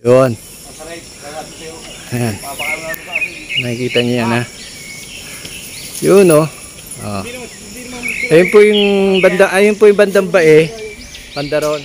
Yun. Ayan. Nakikita niyo yan ha. Yun oh. Oh. Ayun po yung bandang bae. Banda ron.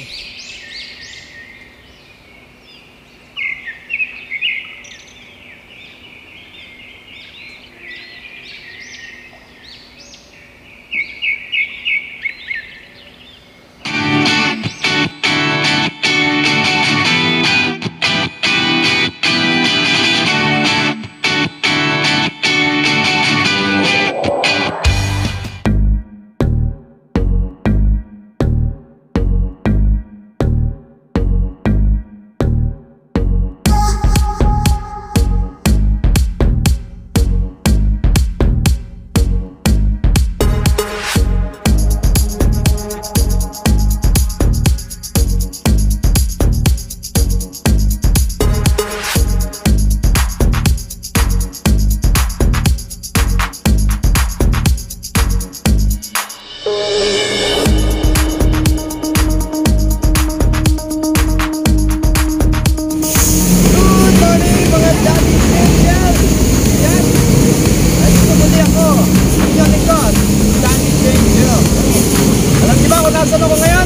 Nasaan ako ngayon?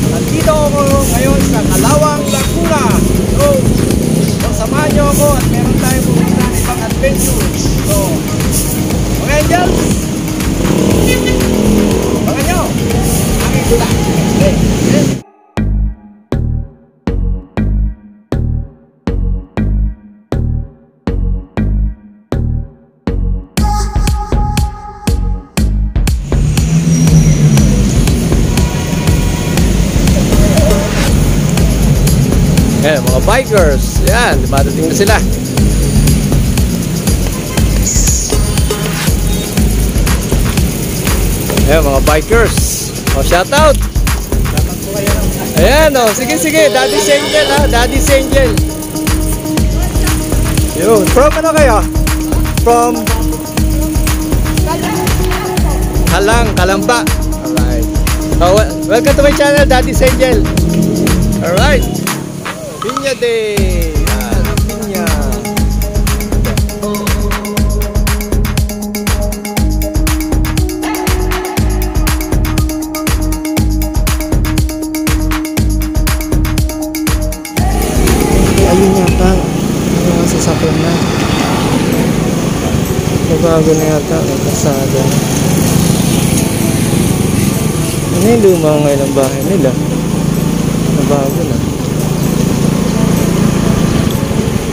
Nandito ako ngayon sa Kalawang, Laguna. So samahan nyo ako at meron tayo pumunta ng ibang adventure. So, mga angels, mga nyo, aking tula. Ayan, mga bikers. Ayan, dumadating na sila. Ayan, mga bikers. O, shout out. Ayan, o. Sige, sige. Daddy's Angel, ha. Daddy's Angel. Yun. From ano kayo? From Kalamba. Alright. So, welcome to my channel, Daddy's Angel. Alright. Pinya Day! Yan, pinya! Ayun yata, yung sasakyan na. Nabago na yata ang kasada. Ano yung luma ngayon ang bahay nila? Nabago na.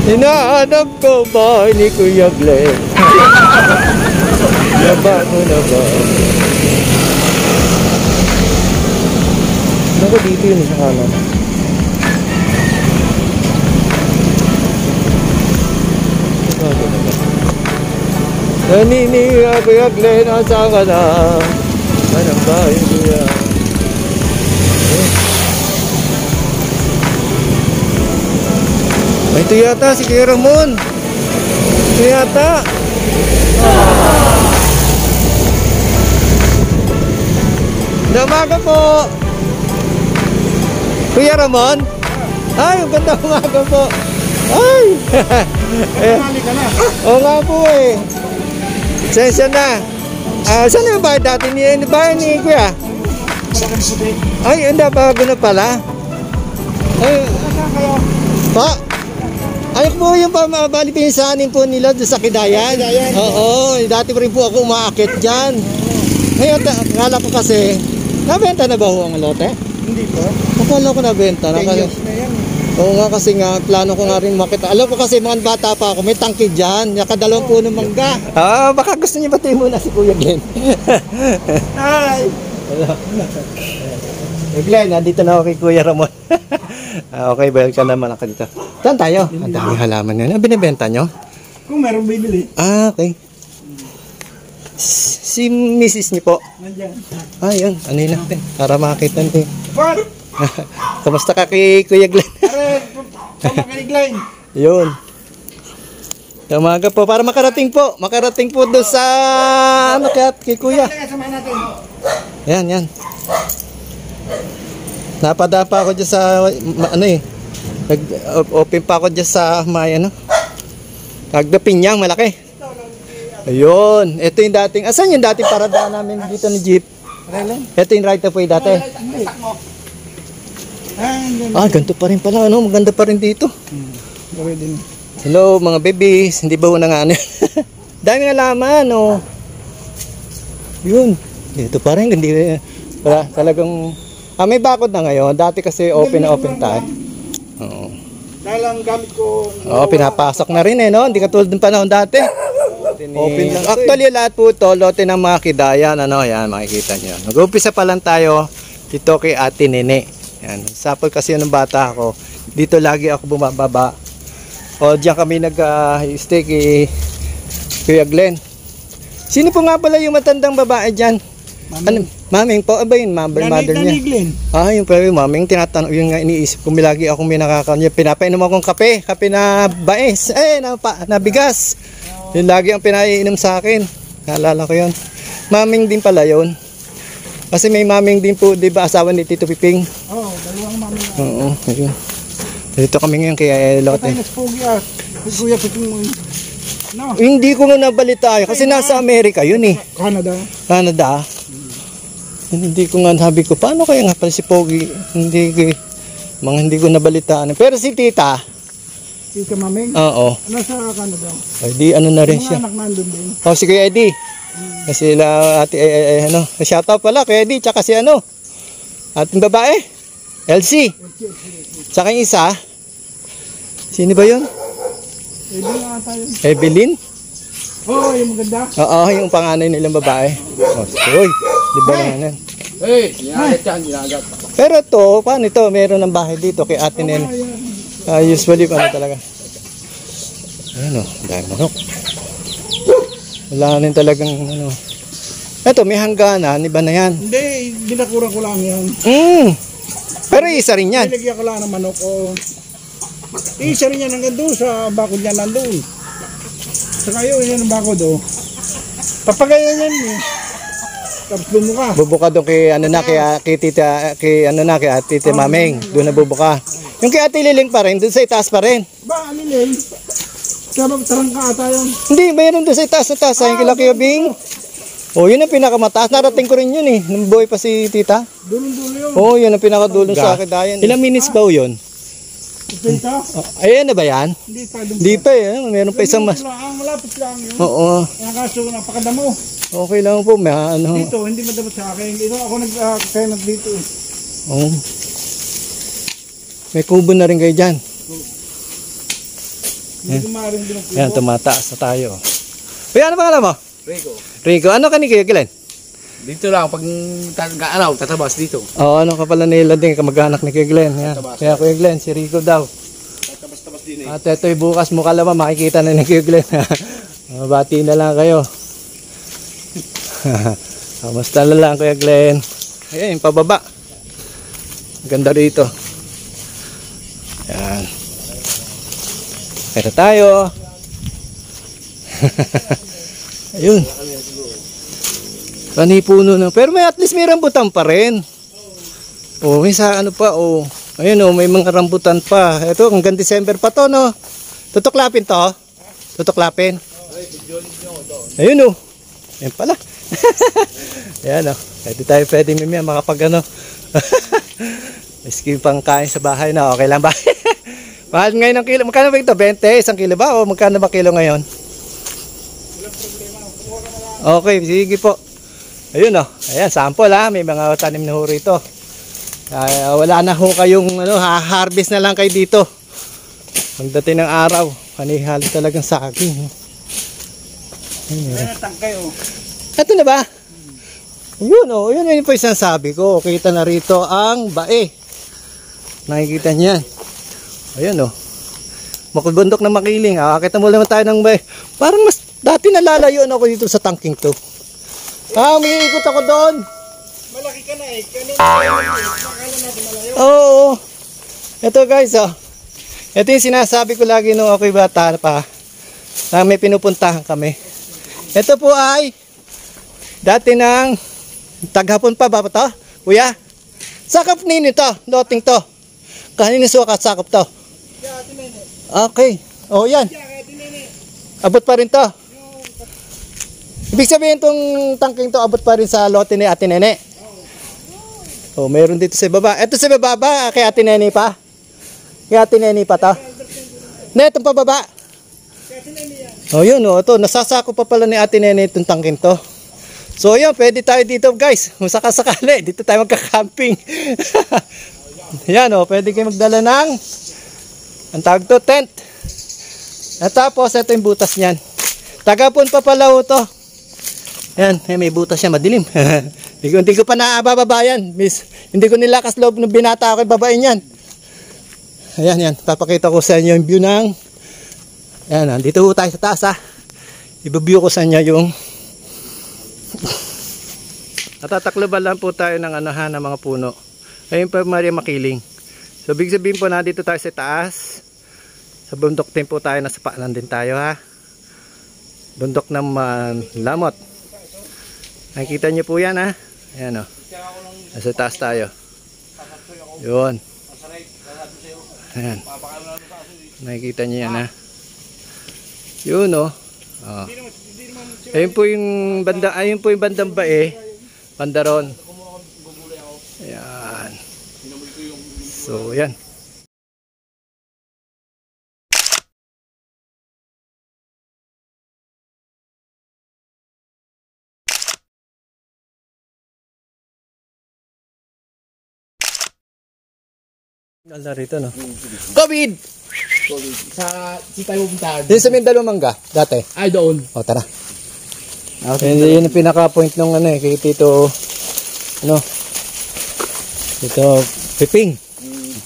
Hinahanap ko bahay ni Kuya Glenn. Nabago na ba? Naku, dito yun sa kanan. Nabago na ba? Naniniya Kuya Glenn, asa ka na? Anong bahay Kuya? Ito yata si Kuya Ramon. Ito yata. Umaga po. Kuya Ramon. Ay, ganda umaga po. Ay. Oo nga po eh. Sensya na. Saan yung bahay dati? Bahay ni Kuya? Ay, hindi. Bago na pala. Ay. Pa? Ay po yung bali pinsanin po nila sa Kidayan. Oo, dati rin po ako umaakit dyan. Ngayon, akala ko kasi, nabenta na ba ho ang lote? Hindi po. Akala ko nabenta na. Oo nga kasi nga, plano ko nga rin makita. Alam ko kasi mga bata pa ako, may tangkid dyan. Nakadalawang puno mangga. Baka gusto niyo batiin muna si Kuya Glenn. Hi! Glenn, nandito na ako kay Kuya Ramon. Okay, welcome naman ako dito. Saan tayo? Ang daming halaman nyo. Ano binibenta nyo? Kung meron bibili. Okay. Si Mrs. niyo po? Nandiyan. Yun. Ano yun natin? Para makita natin. What? Kamusta ka kay Kuya Glenn? Pamakalig line. Yun. Umaga po. Para makarating po. Makarating po doon sa ano kay Kuya. Samahan natin. Yan. Napadapa ako dyan sa Nag-open pa ako dyan sa may ano. Pinyang, malaki. Ayun. Ito yung dating, asan yung dating paradaan namin dito ni jeep? Ito yung right of way dati. Ganito pa rin pala, ano? Maganda pa rin dito. Hello mga babies, hindi ba na nga ano? Daming alaman, oh. Yun. Dito pa rin, hindi wala talagang may bakod na ngayon. Dati kasi open na open tayo. Oo. Dahil ang gamit ko... Pinapasok na rin no? Hindi katulad ng panahon dati. Open lang. Actually, lahat po ito, lote ng mga kidayan, ano, yan, makikita nyo. Nag-umpisa pa lang tayo dito kay Ate Nene. Yan. Sapol kasi ng bata ako. Dito lagi ako bumababa. O, diyan kami nag-stay kay Kuya Glenn. Sino po nga pala yung matandang babae dyan? Ano, maming po, ba yun, mother niya? Yung pala yung maming, tinatanong, yung nga iniisip ko, lagi akong may nakakanya, pinapainom akong kape na bais, na bigas. Yun lagi ang pinainom sa akin, naalala ko yun. Maming din pala yun. Kasi may maming din po, di ba, asawa ni Tito Piping? Oo, dalawang maming. Oo, ayun. Dito kami ngayon kaya Elote. Kuya Piping mo. No. Hindi ko nga nabalitaan kasi nasa Amerika yun eh. Canada. Hindi ko nga sabi ko, paano kaya nga pala si Pogi? Hindi ko nabalitaan. Pero si Tita. Tita Maming? Oo. Nasa Canada. Ay di ano na rin siya. Mga anak nandun din. Si Kuya Eddie. Kasi sila ate, shoutout pala Kuya Eddie, tsaka si ano. Ating babae. Elsie. Tsaka yung isa. Sino ba yun? Evelyn? Oo, yung maganda. Oo, yung panganay nilang babae. Uy, di ba naman? Pero to, paano ito? Meron ng bahay dito kay Ate Nene. Usually, paano talaga? Ayun o, dahil manok. Wala rin talagang ano. Ito, may hangganan, iba na yan. Hindi, binakurang ko lang yan. Pero isa rin yan. Nilagyan ko lang ng manok o... Isa rin yan hanggang doon sa bakod niya nandun. Saka yun, yan ang bakod o. Papagayan yan eh. Tapos bumuka. Bubuka doon kay ano na, kay Tita, kay Tita Maming. Doon na bubuka. Yung kay Ate Liling pa rin, doon sa itaas pa rin. Ba, Liling? Kaya magtarang ka ata yun. Hindi, mayroon doon sa itaas na taas. Yung kila Kuya Bing. Yun ang pinakamataas. Narating ko rin yun eh. Nung buhay pa si Tita. Dulong-dulo yun. Yun ang pinakadulong sa akin dayan. Ilang minutes ba yun? Ayan na ba yan? Hindi pa eh. Meron pa isang mas. Malapit lang yun. Oo. Kaso napakadamo. Okay lang po. May ano. Dito, hindi madamot sa akin. Dito ako nag-kailan dito eh. Oo. May kubo na rin kayo dyan. Hindi ko maaaring din ang kubo. Ayan, tumataas na tayo. Uy, ano pangalan mo? Rico. Ano ka ni Kuya Glenn? Dito lang, pag tatabas dito. Ano ka pala nila din, kamag-anak ni Kuya Glenn. Yan. Kaya Kuya Glenn, si Rico daw. Tatabas din eh. At ito'y bukas mo kalama, makikita na ni Kuya Glenn. Bati na lang kayo. Kamusta na lang Kuya Glenn? Ayan, yung pababa. Ganda rito. Yan. Pero tayo. Ayun. Panipuno na. Pero may at least may rambutan pa rin. May sa ano pa. Ayun may mga rambutan pa. Ito hanggang December pa to no. Tutuklapin to. Tutuklapin. Ayun Ayan pala. Ayan Pwede tayo mamaya makapag ano. Miski pang kain sa bahay na. Okay lang ba? Mahal ngayon ng kilo. Magkano ba ito? 20? Isang kilo ba? O magkano ba kilo ngayon? Okay, sige po. Ayun Ayan, sample may mga tanim na ho rito. Wala na ho kayong harvest na lang kayo dito. Pagdating ng araw, panihalo talagang saging. Ayan, tangkay Ito na ba? Yun yun po isang sabi ko. Kita na rito ang bae. Nakikita niyan. Ayun Makubundok na makiling. Kita mo naman tayo ng bae. Parang mas dati nalalayo ako dito sa tangking to. Umiikot ako doon. Malaki ka na eh. Akala natin malayo. Oo. Ito guys Ito yung sinasabi ko lagi nung ako'y bata pa. Na may pinupuntahan kami. Ito po ay dati ng taghapon pa ba to? Kuya? Sakop nino to. Loting to. Kanina sukat sakop to. Okay. Oh, yan. Abot pa rin to. Ibig sabihin tong tangking to abot pa rin sa lote ni Ate Nene. Oh, meron dito sa baba. Ito sa baba ba kay Ate Nene pa? Kay Ate Nene pa to? Na itong pababa. Oh, yun oh, ito nasasako pa pala ni Ate Nene itong tangking to. So, yun, pwede tayo dito, guys. Kung sakasakali, dito tayo magka-camping. Yan oh, pwede kayo magdala ng ang tawag to, tent. At tapos, ito yung butas niyan. Tagapon pa pala to. Yan, may butas siya, madilim. Hindi ko pa naabababa yan, miss. Hindi ko nilakas loob ng binata ako babain yan. Ayan, yan. Papakita ko sa inyo yung view ng... Ayan, dito tayo sa taas ha. I-view ko sa inyo yung... Natatakloban lang po tayo ng anahan ng mga puno. Ayun pa Maria Makiling. So, big sabihin po na dito tayo sa taas. Sa bundok din po tayo, nasa paanan din tayo ha. Bundok ng lamot. Nakikita nyo po yan ha. Ayan o. Nasa taas tayo. Yun. Ayan. Nakikita nyo yan ha. Yun o. Oh. Ayun po yung banda, ayun po yung bandang bae. Bandaron. Ayan. So yan. Ganda rito no. COVID! Si tayo pupuntahan. Dito sa Mindalo Mangga, dati. Ay, doon. O, tara. Okay, yun yung pinaka-point nung ano eh, kay Tito, ano, Tito Piping.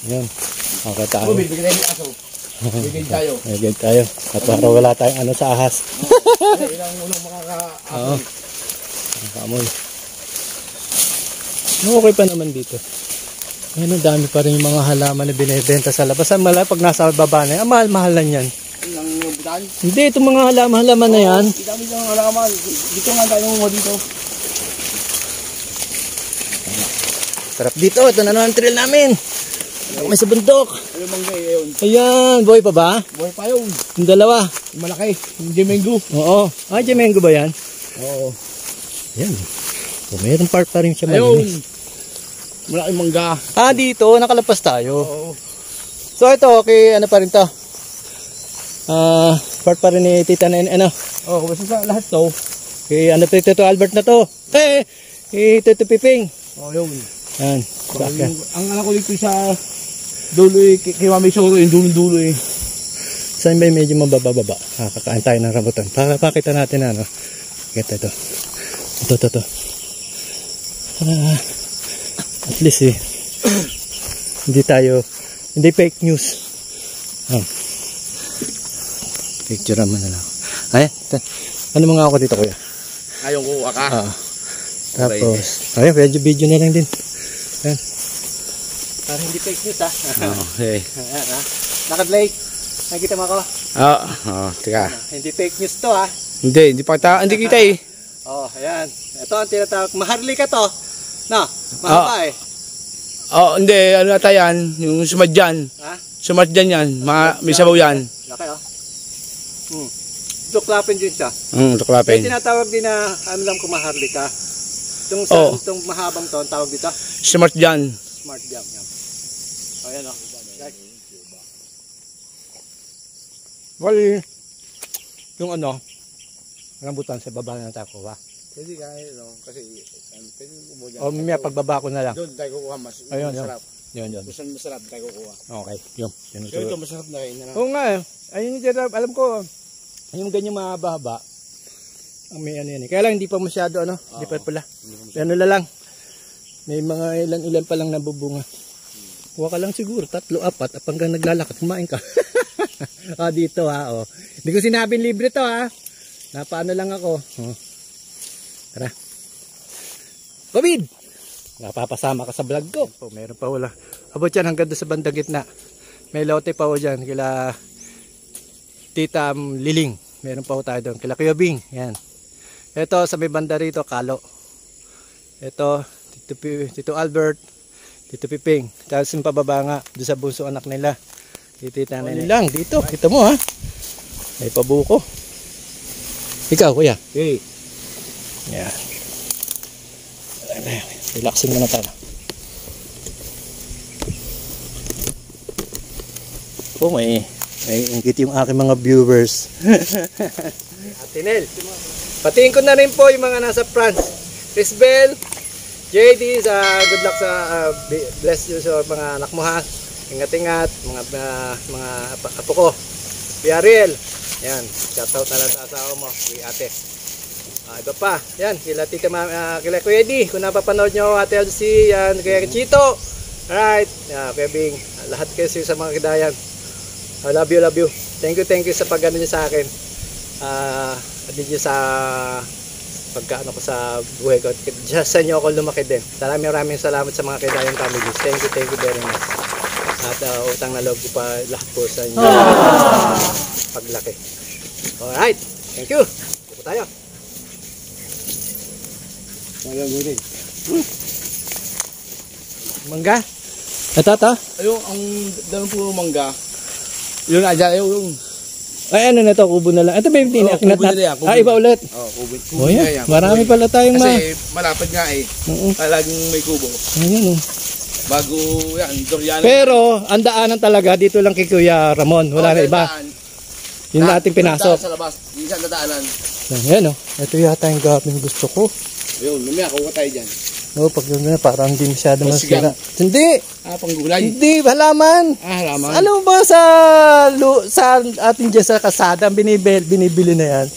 Yan. Okay, tayo. Bigyan tayo ng aso. Bigyan tayo. Bigyan tayo. At para wala tayong ano sa ahas. Ilang unang makaka-aso. Oo. Nakaamoy. Okay pa naman dito. Ayun, ang dami pa rin yung mga halaman na binibenta sa labas. Ang malay pag nasa baba na yan, mahal-mahal lang yan. Ilang butan? Hindi, itong mga halaman na yan. Dami lang halaman. Dito nga tayo mo dito. Sarap dito. Ito na naman ang trail namin. May sa bundok. Ayun mangga yun. Ayan, buhay pa ba? Buhay pa yun. Yung dalawa. Yung malaki. Yung Jemengu. Oo. Ah, Jemengu ba yan? Oo. Ayan. So, mayroong part pa rin siya Ayun. malinis. Malaking mangga. Ah, dito. Nakalapas tayo. Oo. So, ito. Okay, ano pa rin to? Part pa rin ni Tita na ano. Oo, basta sa lahat to. Okay, ano to? Tito Albert na to. Tito Piping. Oo, yun. Yan. Ang anak ko dito sa dulo eh, kay Mami Soro, yung dulo-dulo eh. Saan ba medyo mababa-baba? Kakain tayo ng rambutan. Pakita natin ano. Kita ito. Ito. At least eh. Hindi fake news. Picture naman na lang. Ayan. Ano mga ako dito kuya? Ayaw ko, aka. Tapos, ayun, video na lang din. Ayan. Para hindi fake news ha. Okay. Ayan ha. Nakad-like. Nakikita mo ako? Teka. Hindi fake news to ha. Hindi kita eh. Oh, ayan. Ito ang tinatawag. Maharlika to. No, mahaba eh. Hindi, ano ata yan, yung sumadyan. Ha? Sumadyan yan, may sabaw yan. Laki oh. Tuklapin din siya. May Tuklapin. tinatawag din na, ano lang kung maharlika. Itong mahabang to, ang tawag dito? Smart dyan. Smart jam. Yan. Oh, ayan oh. Well, yung ano, rambutan sa baba na tayo kuha. Hindi kaya, no? Kasi, pwede mo dyan. O may pagbaba ko na lang. Doon tayo kukuha mas. Ayun, masarap. Yun. Gusto masarap tayo kukuha. Okay, yun. So ito masarap na kayo na. Oo nga eh. Ayun yung tira, alam ko, yung ganyan mahaba-haba. Ang may ano yan eh. Kaya lang hindi pa masyado ano, hindi pa pula. Ano na lang. May mga ilan pa lang nabubunga. Kuha ka lang siguro, 3, 4, at hanggang naglalakad, kumain ka. Dito ha, oh. Hindi ko sinabing libre to ha. Napaano lang ako. Oh. Tara. COVID! Napapasama ka sa vlog ko. Oh, meron pa wala. Abot yan hanggang doon sa bandang gitna. May lote pa ho dyan. Kila Tita Liling. Meron pa ho tayo doon. Kila Kuya Bing. Yan. Ito sa may banda rito, Kalo. Ito, Tito Albert. Tito Piping. Tapos yung pababa nga, doon sa bunso anak nila. Titita na lang dito. Kita mo ha. May pabuko. Ikaw kuya. Okay. Yan. Relaxing muna tayo. Oh, may ingit yung aking mga viewers. Ate Nel. Patingin ko na rin po yung mga nasa France. Crisbel, JD, good luck sa bless you sa mga anak mo ha. Ingat-ingat mga apo ko. Ariel. Yan, shoutout na lang sa asawa mo, ate. Iba pa, yan, kila Tita kila Kuya Eddie, kung napapanood nyo, Ate Elsie, yan, Kuya Chito. Alright, Kuya Bing, lahat kayo sa mga kidayan. I love you. Thank you sa pag-ano nyo sa akin. Nyo sa pagkaano ko sa buhay ko. Just sa inyo ako lumaki din. Maraming salamat sa mga kidayan families. Thank you very much. At utang na loob ko pa lahat po sa inyo. Paglaki. Alright, thank you. Pupo tayo. Mangga? Natata? Ayun, ang dalawang puro mangga. Yun na dyan, yung... Ay, ano na to? Kubo na lang. Ito ba yung tinakinat kubo na yan, kubo. Iba ulit. Kubo yan. na yan. Marami pala tayong Kasi malapad nga eh. Talagang may kubo. Ayun Bago yan, Dorian. Pero, ang daanan talaga, dito lang kay Kuya Ramon. Wala na iba. Yung nating pinasok. Sa labas, isang dadaanan. Yan ito yata yung gabing gusto ko. Ayun, lumaya, kuha tayo dyan. Pag yun na, parang hindi masyado Masigang. masira. Hindi! Panggulay. Hindi, halaman. Halaman. Alam mo ba sa ating dyan sa kasada, binibili na yan.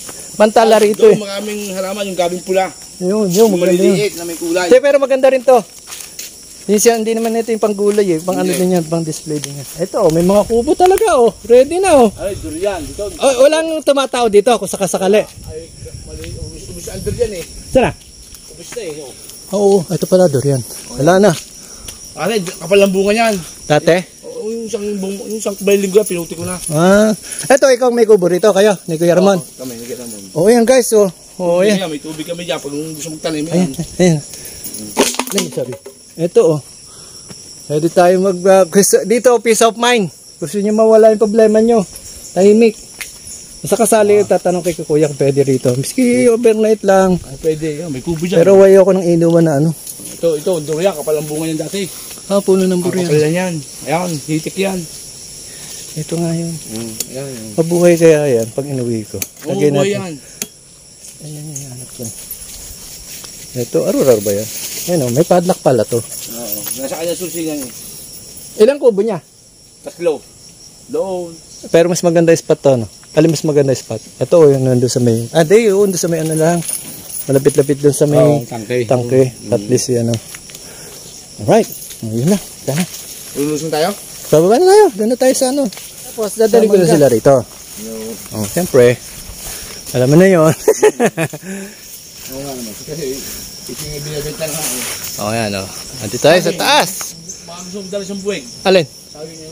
Mantala rito Doon maraming halaman, yung gabing pula. Yun, Yung maganda yun. maliliit na may kulay. Pero maganda rin to. Hindi naman ito yung panggulay eh. Pang ano din yan, pang display din yan. Ito, may mga kubo talaga Ready na Ay, durian. Dito. Walang tumatao dito kung sakasakali. Ay, mali. Ubus ang durian eh. Sana? Ubus na eh. Oo, ito pala durian. Wala na. Ate, kapal ang bunga niyan. Dati? Yung isang linggo, pinuti ko na. Ito, ikaw may kubo rito kayo, ni Kuya Ramon. Kami, hindi kita naman. Yan guys, yan. May tubig kami dyan pag gusto magtanim Ayan. yan. Sorry. Ito Pwede tayo dito, peace of mind. Gusto niyo mawala yung problema nyo. Tahimik. Basta kasali tatanong kay Kuya kung pwede rito. Miski overnight lang. Ay, pwede, may kubo dyan. Pero wayo ko ng inuwan na ano. Ito, durian, kapal ang bunga niyan dati. Puno ng burian. Kapal yan. Ayan, hitik yan. Ito nga yun. Ayan. Mabuhay kaya yan pag inuwi ko. Mabuhay yan. Ayan, hanap ko. Ito, arurar ba yan? Ayan may padlock pala to. Oo. Nasa kanya susingan eh. Ilang kubo niya? 3. Doon. Pero mas maganda spot to, no? Alin mas maganda spot? Ito, yung nandun sa may... doon sa may ano lang. Malapit-lapit doon sa may tangke. At least yan, Alright. Yun na. Sana. Lulusun tayo? Bababa na tayo. Doon na tayo sa ano. Tapos, dadali ko na sila rito. No. Siyempre. Alam mo na yun. Oo nga naman. Kasi, iting binibenta nga eh. Yan, Nandito tayo sa taas. Baka gusto magdala siyang buweg. Alin? Sabi niya.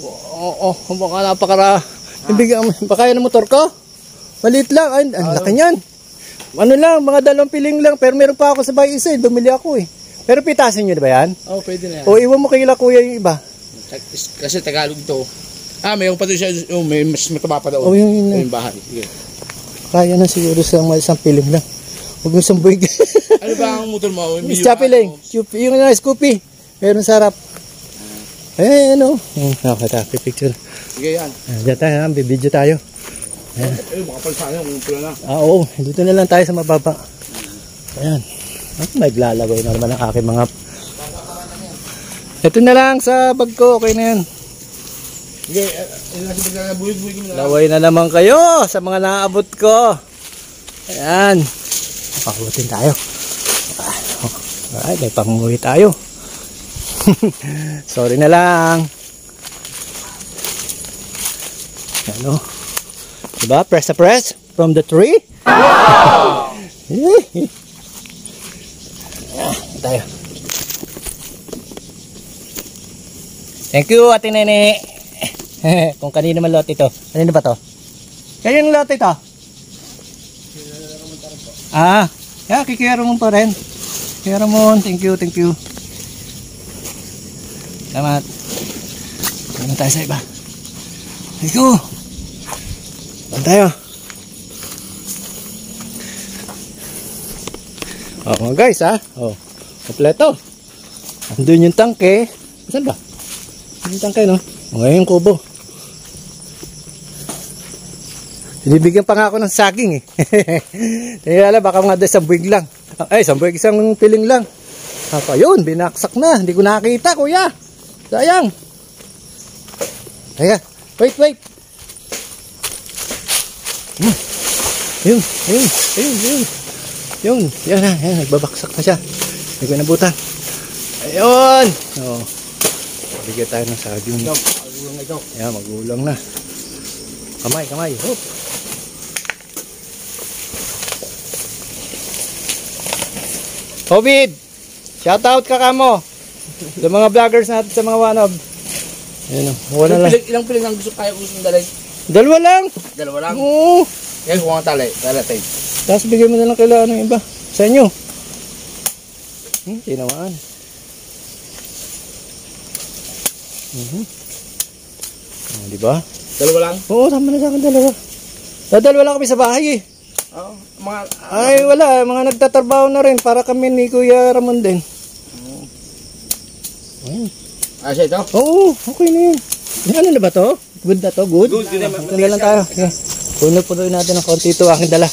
Baka napakara. Baka yan ang motor ko? Maliit lang. Ay, ang laki niyan. Ano lang, mga 2 piling lang. Pero meron pa ako sa bahay isa. Bumili ako eh. Pero pitasin nyo ba yan? Oo, pwede na yan. O iwan mo kay Kuya yung iba. Kasi Tagalog to. Mayroon pa doon siya. May mas mataba pa daw. Yun na. Yung bahay. Sige. Kaya na siguro sa isang piling lang. Huwag mo isang buwig. Ano ba ang motor mo? Miss Chapeling. Yung Scoopy. Meron sarap. Okay, picture. Sige yan. Diyan tayo, bibidyo tayo. Makapal sana kung pula na. Oo, dito na lang tayo sa mababa. Ayan. Maglalagay na naman ang aking mga... Ito na lang sa bag ko, okay na yan. Sige, buwig-buwig mo na. Laway na naman kayo sa mga naabot ko. Ayan. Pakabutin tayo. Alright, may panguwi tayo. Sorry na lang. Ano? Diba? Press a press from the tree. Tayo. Thank you, Ate Nene. Kung kanino man lot ito. Kanino ba to? Kanino lot ito? Kikiyaro mo pa rin. Kikiyaro mo. Thank you. Salamat. Ano tayo sa iba? Iko. Saan tayo? Mga guys kompleto. Andun yung tangke. Saan ba? Yung tangke no? Ngayon yung kubo. Binibigyan pa nga ako ng saging eh. Tinilala baka mga isang buwig lang. Ay, isang buwig, isang piling lang. Yun, binaksak na. Hindi ko nakita, kuya. Sayang. Teka, wait. Yun. Yan na, nagbabaksak na siya. Hindi ko nabutan. Ayun. Bigyan tayo ng saging. Magulang na ito. Ayan, magulang na. Kamay. Hop. Covid! Shoutout ka kamo! Sa mga vloggers natin sa mga wanob. Ayan wala lang. Ilang piling ang gusto dalhin? Dalawa lang! Dalawa lang? Oo! Kaya kung ang tayo. Tapos bigyan mo na lang kailangan ng iba. Sa inyo. Tinamaan. Diba? Dalawa lang? Oo, tama na sa akin dalawa. Dalawa lang kami sa bahay eh. Oo. Ay wala, mga nagtatrabaho na rin para kami ni Kuya Ramon din. Siya ito? Oo, okay na yun. Ano na ba to? Good na to? Good? Good na. Ito na lang tayo. Okay. Puno-punoy natin ng konti ito. Aking dala.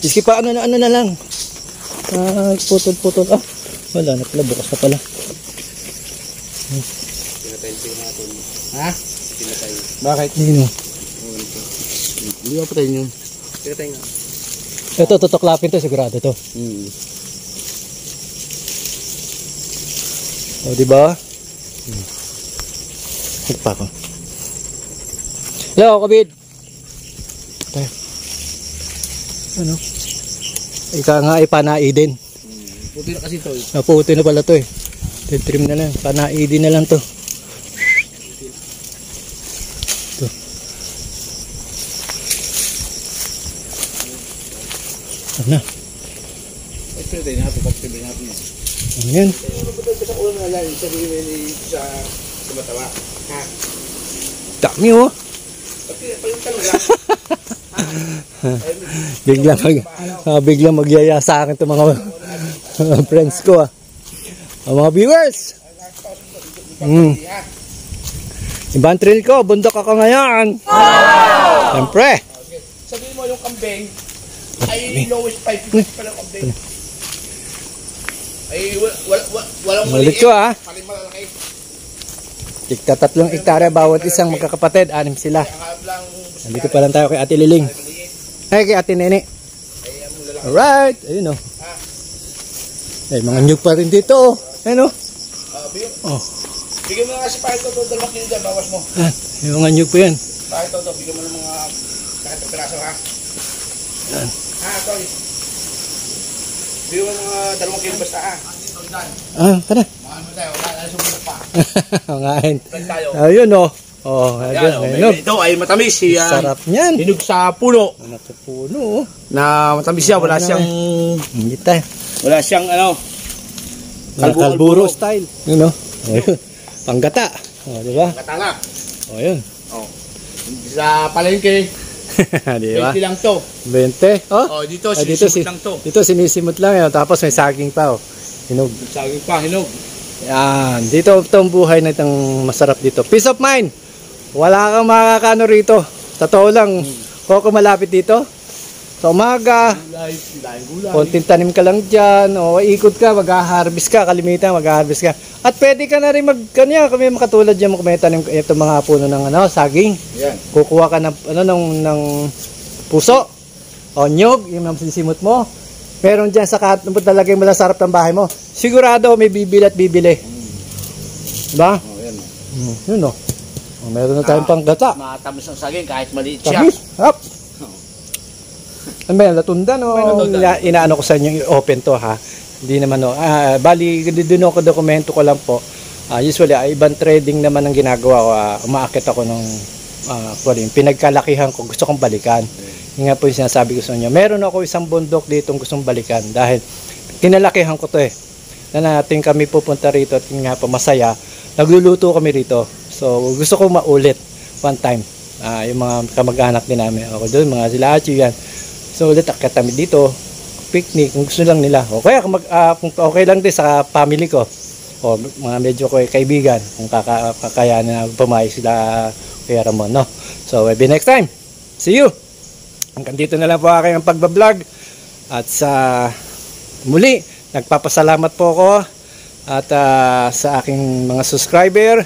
Iski pa ano na lang. Putol-putol. Wala na pala. Bukas na pala. Ha? Bakit? Hindi Hindi mo patayin yun. Ito, tutuklapin to. Sigurado to. O, diba? Nagpa ako. Hello, Kabid. Tayo. Ano? Ika nga ay panai din. Puti na kasi ito eh. Naputi na pala to eh. Trim na lang. Panai din na lang to. Ito. Ano? Pagpilitin natin. Ano yan? Sa ulo na lang. Sabihin sa matawa. Ha? Dami oh. Biglang magyaya sa akin itong mga friends ko mga viewers. Ibang trail ko, bundok ako ngayon. Siyempre. Sabihin mo yung kambing ay lowest 550 pala kambing. Ay walang Ulit ko Paling malalaki. Tigta 3 hektarya bawat isang magkakapatid, 6 sila. Nandito pa lang tayo kay Ate Liling. Ay, kay Ate Nene. Alright, ayun oh. Ay, mga nyug pa rin dito oh. Ayun oh. Bigyan mo nga si Pahito to, 2 kilo dyan, bawas mo. Yung mga nyug po yan. Pahito to, bigyan mo ng mga kahit piraso ha. Ha, Toy. Bigyan mo ng mga 2 kilo basta ha. Tara. Mga ano tayo, wala na sumunod pa. Ngayon. Tayo. Ayun oh. Ayun. Ito ay matamis siya. Sarap niyan. Hinog sa puno. Ano sa puno oh. Na matamis siya, wala siyang Hindi tayo. wala siyang Kalburo style. Yun oh. Ayun. Panggata. Diba? katanga. Ayun. Sa palengke, Diba? 20 lang to. 20. Oh. Dito Ay, sinisimot lang to. Dito sinisimot lang yun. Tapos may saging pa oh. Hinog. Saging pa, hinog. Yan. Dito itong buhay na itong masarap dito. Peace of mind. Wala kang makakano rito. Totoo lang. Kung malapit dito. Sa umaga. Gulay. Konting tanim ka lang dyan. O ikot ka. Mag-harvest ka. Kalimitan mag-harvest ka. At pwede ka na rin kanya. Kami makatulad dyan. Kung may tanim itong mga puno ng saging. Yan. Kukuha ka ng puso. O nyog. Yung masisimot mo. Meron dyan sa talaga yung malasarap ng bahay mo. Sigurado may bibili at bibili. Diba? Yan. Yun o. Meron na tayong panggata. Matamis ang saging kahit maliit siya. Tamis. Hop. Ano ba yan? Latundan o inaano ko sa inyo i-open to ha? Hindi naman o. Bali, doon ako dokumento ko lang po. Usually, ibang trading naman ang ginagawa ko. Umaakit ako ng pinagkalakihan ko. Gusto kong balikan. Yung nga po yung sinasabi ko sa inyo. Meron ako isang bundok dito gustong balikan. Dahil kinalakihan ko to eh. Na natin kami pupunta rito at yung nga po masaya. Nagluluto kami rito. So gusto ko maulit one time. yung mga kamag-anak din namin. Ako doon, mga sila Achi yan. So ulit akit kami dito, picnic kung gusto lang nila. O kaya kung okay lang din sa family ko. O mga medyo ko kaibigan kung kakayanin na pumayag sila Kuya Ramon, no? So maybe next time. See you. Hanggang dito na lang po aking pagbablog. At sa muli, nagpapasalamat po ako at sa aking mga subscriber.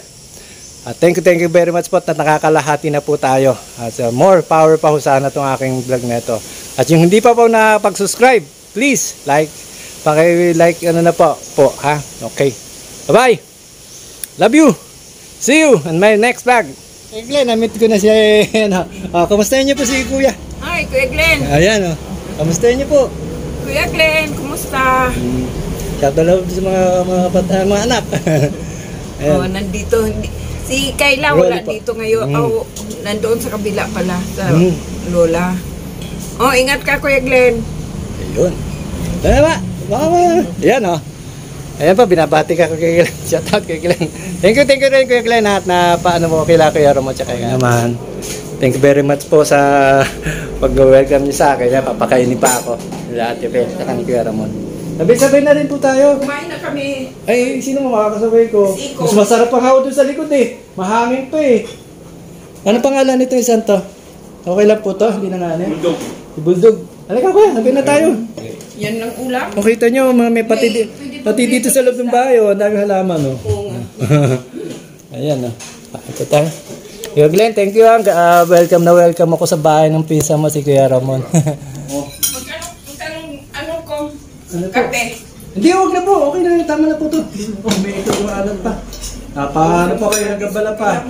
Thank you very much po at nakakalahati na po tayo. At more power pa ho sana itong aking vlog na ito. At yung hindi pa po nakapag-subscribe, please paki-like na po, ha? Okay. Bye-bye. Love you. See you on my next vlog. Hey Glenn, na-meet ko na siya. Kamustahin niyo po si Kuya? Hi, Kuya Glenn. Ayan, kamustahin niyo po? Kuya Glenn, kumusta? Shout out sa mga anak. Oh, nandito. Si Kayla wala dito ngayon. Oh, nandoon sa kabila pala, sa Lola. Oh, ingat ka, Kuya Glenn. Ayun. Tama ba? Ayan, Ayan pa, binabati ka kay Glenn. Shout out kay Glenn. Thank you rin Kuya Glenn at na paano mo kila Kuya Ramon tsaka kay naman. Thank you very much po sa pag-welcome niyo sa akin. Papakainin pa ako. Lahat yung tsaka ni Kuya Ramon. Sabay-sabay na rin po tayo. Kumain na kami. Ay, sino mo makakasabay ko? Si Iko. Mas masarap pa nga doon sa likod Mahangin pa Ano pangalan nito yung to? Okay lang po to, hindi na nanin. Bulldog. Si Bulldog. Halika Kuya, sabay na tayo. Yan lang ulam. Makita nyo, may pati dito sa loob ng bahay, ang daming halaman, Oo nga. Ayan, ito tayo. Kuya Glenn, thank you. Welcome ako sa bahay ng pisa mo, si Kuya Ramon. Ano ko? Ano po? Kape. Hindi, huwag na po. Okay na, tama na po to. May ito pa. Paano po kayo nagabala pa?